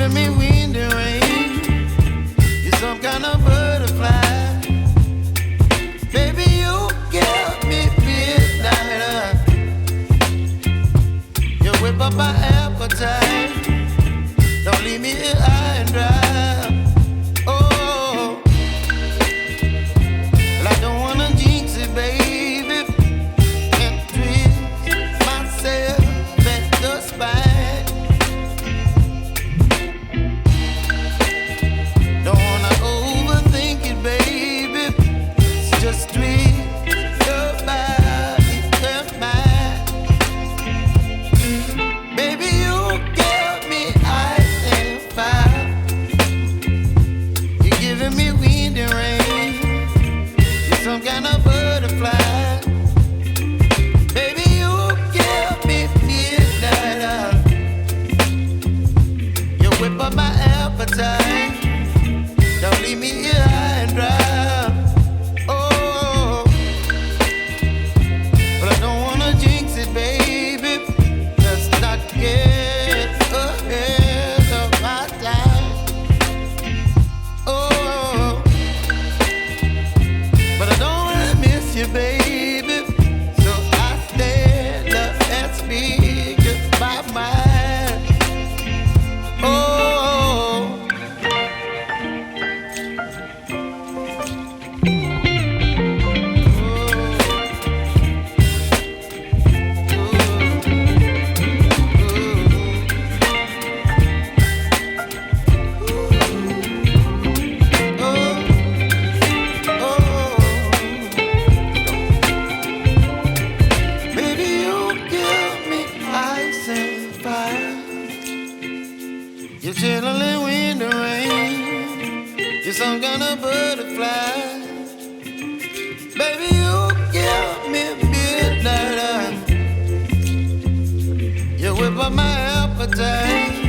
giving me wind and rain. You're some kind of butterfly. Baby, you give me midnight. You whip up my appetite. Don't leave me here high and dry. Oh, well, I don't wanna jinx it, baby, and twist myself at the spine. Don't wanna overthink it, baby. It's just twist your body and mine. Baby, you give me ice and fire. You're giving me wind and rain. You're some kind of butterfly. Baby, you give me midnight. You whip up my appetite. Don't leave me here high and dry. Oh, but I don't wanna jinx it, baby. Let's not get ahead of my time. Oh, but I don't wanna miss you, baby. So I stand up and speak my mind. Oh. Baby, you give me ice and fire. You're chilling wind and rain. You're some kind of butterfly. Baby, you give me midnight. You whip up my appetite.